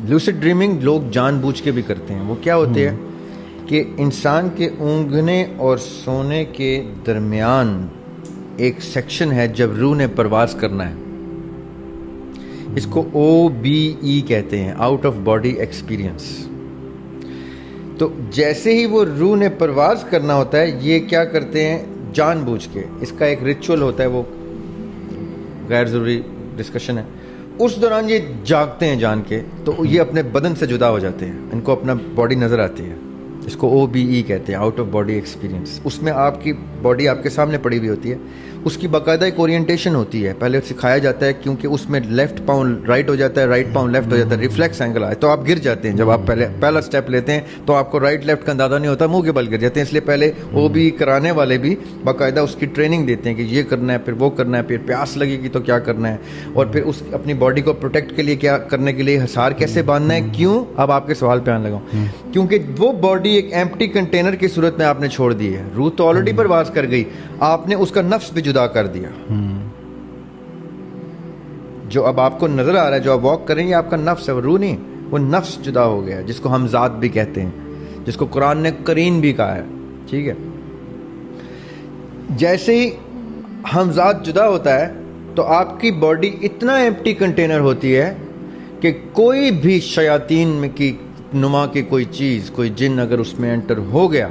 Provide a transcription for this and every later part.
Lucid dreaming लोग जानबूझ के भी करते हैं। वो क्या होते हैं कि इंसान के ऊँघने और सोने के दरमियान एक सेक्शन है जब रूह ने परवाज करना है। इसको OBE कहते हैं, आउट ऑफ बॉडी एक्सपीरियंस। तो जैसे ही वो रूह ने परवाज करना होता है, ये क्या करते हैं जानबूझ के, इसका एक रिचुअल होता है, वो गैर ज़रूरी डिस्कशन है। उस दौरान ये जागते हैं जान के, तो ये अपने बदन से जुदा हो जाते हैं, इनको अपना बॉडी नज़र आती है। इसको OBE कहते हैं, आउट ऑफ बॉडी एक्सपीरियंस। उसमें आपकी बॉडी आपके सामने पड़ी हुई होती है, उसकी बाकायदा एक ओरिएंटेशन होती है, पहले सिखाया जाता है, क्योंकि उसमें लेफ्ट पाँव राइट हो जाता है, राइट पाँव लेफ्ट हो जाता है, रिफ्लेक्स एंगल आए तो आप गिर जाते हैं। जब आप पहला स्टेप लेते हैं तो आपको राइट लेफ्ट का अंदाजा नहीं होता, मुंह के बल गिर जाते हैं। इसलिए पहले OBE कराने वाले भी बाकायदा उसकी ट्रेनिंग देते हैं कि ये करना है, फिर वो करना है, फिर प्यास लगेगी तो क्या करना है, और फिर उस अपनी बॉडी को प्रोटेक्ट के लिए क्या करने के लिए हिसार कैसे बांधना है। क्यों? अब आपके सवाल पे आने लगा, क्योंकि वो बॉडी एक एम्प्टी कंटेनर की सूरत में आपने छोड़ दी है। रूह तो ऑलरेडी परवाज कर गई, आपने उसका नफ्स भी जुदा कर दिया। जो अब आपको नजर आ रहा है, जो आप वॉक करेंगे, आपका नफ्स है, वो रूह नहीं। वो नफ्स जुदा हो गया, जिसको हम जात भी कहते हैं, जिसको कुरान ने करीन भी कहा है। ठीक है, जैसे ही हम जात जुदा होता है तो आपकी बॉडी इतना एम्प्टी कंटेनर होती है कि कोई भी शयातीन में की नुमा की कोई चीज, कोई जिन अगर उसमें एंटर हो गया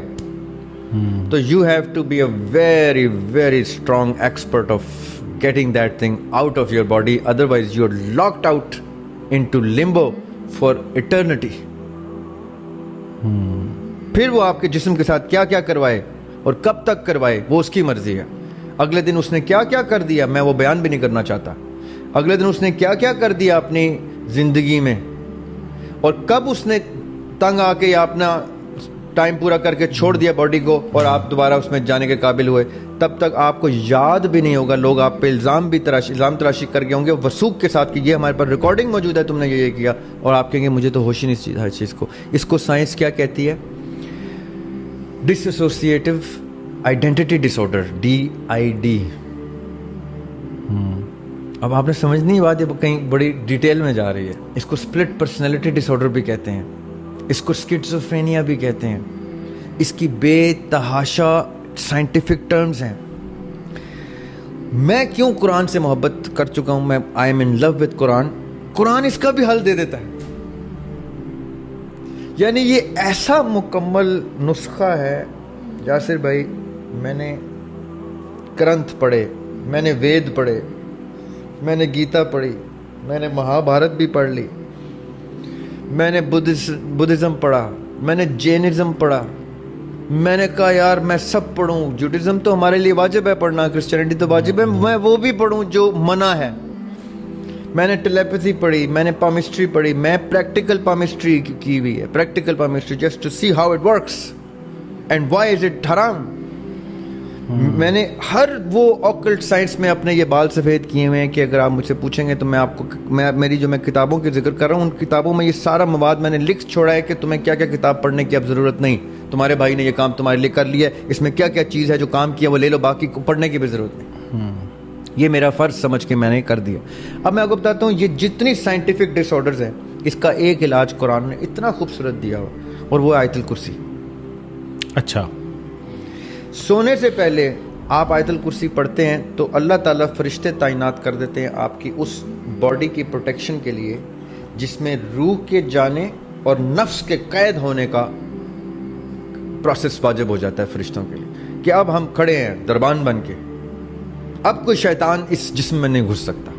तो you have to be a very very strong expert of getting that thing out of your body, otherwise you are locked out into limbo for eternity. फिर वो आपके जिस्म के साथ क्या क्या करवाए और कब तक करवाए, वो उसकी मर्जी है। अगले दिन उसने क्या क्या कर दिया, मैं वो बयान भी नहीं करना चाहता। अगले दिन उसने क्या क्या कर दिया अपनी जिंदगी में, और कब उसने तंग आके या अपना टाइम पूरा करके छोड़ दिया बॉडी को और आप दोबारा उसमें जाने के काबिल हुए, तब तक आपको याद भी नहीं होगा। लोग आप पे इल्जाम तराशी करके होंगे वसूख के साथ कि ये हमारे पास रिकॉर्डिंग मौजूद है, तुमने ये किया, और आप कहेंगे मुझे तो होश ही नहीं हर चीज़ को। इसको साइंस क्या कहती है? Dissociative identity disorder, DID। अब आपने समझनी बात, ये कहीं बड़ी डिटेल में जा रही है। इसको स्प्लिट पर्सनैलिटी डिसऑर्डर भी कहते हैं, इसको स्किज़ोफ्रेनिया भी कहते हैं। इसकी बेतहाशा साइंटिफिक टर्म्स हैं। मैं क्यों कुरान से मोहब्बत कर चुका हूं, मैं I am in love with Quran. Quran इसका भी हल दे देता है। यानी ये ऐसा मुकम्मल नुस्खा है। यासिर भाई, मैंने ग्रंथ पढ़े, मैंने वेद पढ़े, मैंने गीता पढ़ी, मैंने महाभारत भी पढ़ ली, मैंने बुद्धिज्म पढ़ा, मैंने जैनिज्म पढ़ा। मैंने कहा यार मैं सब पढ़ूं, जुडिज्म तो हमारे लिए वाजिब है पढ़ना, क्रिश्चियनिटी तो वाजिब है, मैं वो भी पढ़ूं जो मना है। मैंने टेलीपैथी पढ़ी, मैंने पामिस्ट्री पढ़ी, मैं प्रैक्टिकल पामिस्ट्री की हुई है, practical palmistry, just to see how it works and why is it हराम। मैंने हर वो ऑकल्ट साइंस में अपने ये बाल सफ़ेद किए हुए हैं कि अगर आप मुझसे पूछेंगे तो मैं आपको, मेरी जो मैं किताबों की जिक्र कर रहा हूँ, उन किताबों में ये सारा मवाद मैंने लिख छोड़ा है कि तुम्हें क्या क्या किताब पढ़ने की अब ज़रूरत नहीं। तुम्हारे भाई ने ये काम तुम्हारे लिए कर लिया, इसमें क्या क्या चीज़ है जो काम किया वो ले लो, बाकी पढ़ने की भी ज़रूरत नहीं। ये मेरा फ़र्ज समझ के मैंने कर दिया। अब मैं आपको बताता हूँ, ये जितनी साइंटिफिक डिसऑर्डर्स हैं, इसका एक इलाज कुरान ने इतना खूबसूरत दिया हो, और वो आयतुल कुर्सी। अच्छा, सोने से पहले आप आयतुल कुर्सी पढ़ते हैं तो अल्लाह ताला फरिश्ते तैनात कर देते हैं आपकी उस बॉडी की प्रोटेक्शन के लिए, जिसमें रूह के जाने और नफ्स के कैद होने का प्रोसेस वाजिब हो जाता है फरिश्तों के लिए, कि अब हम खड़े हैं दरबान बन के, अब कोई शैतान इस जिस्म में नहीं घुस सकता,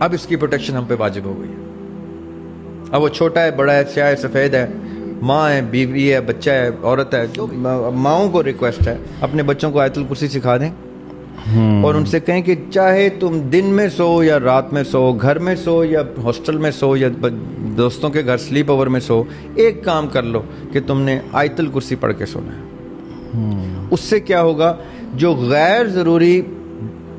अब इसकी प्रोटेक्शन हम पे वाजिब हो गई है। अब वो छोटा है, बड़ा है, स्याह है, सफ़ेद है, माँ है, बीवी है, बच्चा है, औरत है, जो माओं को रिक्वेस्ट है अपने बच्चों को आयतुल कुर्सी सिखा दें और उनसे कहें कि चाहे तुम दिन में सो या रात में सो, घर में सो या हॉस्टल में सो या दोस्तों के घर स्लीप ओवर में सो, एक काम कर लो कि तुमने आयतुल कुर्सी पढ़ के सोना है। उससे क्या होगा, जो गैर ज़रूरी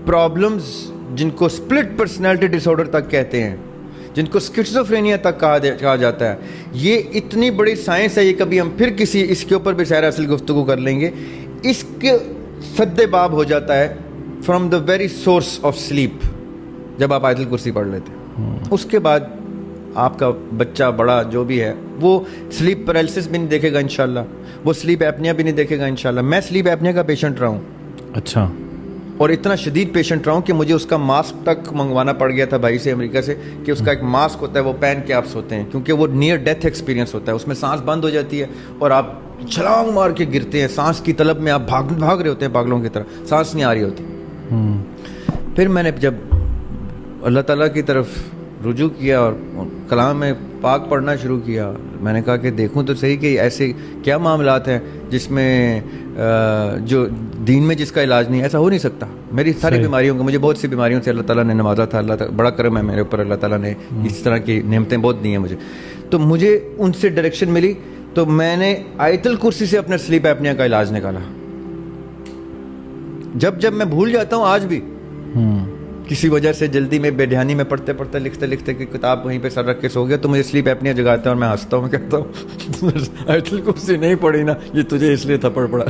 प्रॉब्लम्स जिनको स्प्लिट पर्सनैलिटी डिसऑर्डर तक कहते हैं, जिनको स्किज़ोफ्रेनिया तक कहा जाता है, ये इतनी बड़ी साइंस है, ये कभी हम फिर किसी इसके ऊपर भी सैर असल गुफ्तगू कर लेंगे। इसके सद्देबाब हो जाता है from the very source of sleep, जब आप आयतुल कुर्सी पढ़ लेते हैं। उसके बाद आपका बच्चा बड़ा जो भी है वो स्लीप पैरालिसिस भी नहीं देखेगा इंशाल्लाह, वो स्लीप एपनिया भी नहीं देखेगा इंशाल्लाह। मैं स्लीप एपनिया का पेशेंट रहा हूँ। अच्छा। और इतना शदीद पेशेंट रहा हूँ कि मुझे उसका मास्क तक मंगवाना पड़ गया था भाई से अमेरिका से, कि उसका एक मास्क होता है वो पहन के आप सोते हैं, क्योंकि वो नियर डेथ एक्सपीरियंस होता है, उसमें सांस बंद हो जाती है और आप छलांग मार के गिरते हैं, सांस की तलब में आप भाग रहे होते हैं पागलों की तरह, सांस नहीं आ रही होती। फिर मैंने जब अल्लाह ताला की तरफ रुजू किया और कलाम में पाक पढ़ना शुरू किया, मैंने कहा कि देखूं तो सही कि ऐसे क्या मामलात हैं जिसमें जो दीन में जिसका इलाज नहीं, ऐसा हो नहीं सकता। मेरी सारी बीमारियों को, मुझे बहुत सी बीमारियों से अल्लाह ताला ने नवाजा था, अल्लाह ताला बड़ा करम है मेरे ऊपर, अल्लाह ताला ने इस तरह की नेमतें बहुत दी हैं मुझे। तो मुझे उनसे डायरेक्शन मिली, तो मैंने आयतुल कुर्सी से अपने स्लीप एपनिया का इलाज निकाला। जब जब मैं भूल जाता हूँ आज भी किसी वजह से, जल्दी में बेध्यानी में पढ़ते पढ़ते लिखते लिखते कि किताब वहीं पे सर रख के सो गया, तो मुझे स्लीप एपनिया जगाता है और मैं हंसता हूँ, मैं कहता हूँ आयतुल कुर्सी नहीं पढ़ी ना, ये तुझे इसलिए थप्पड़ पड़ा।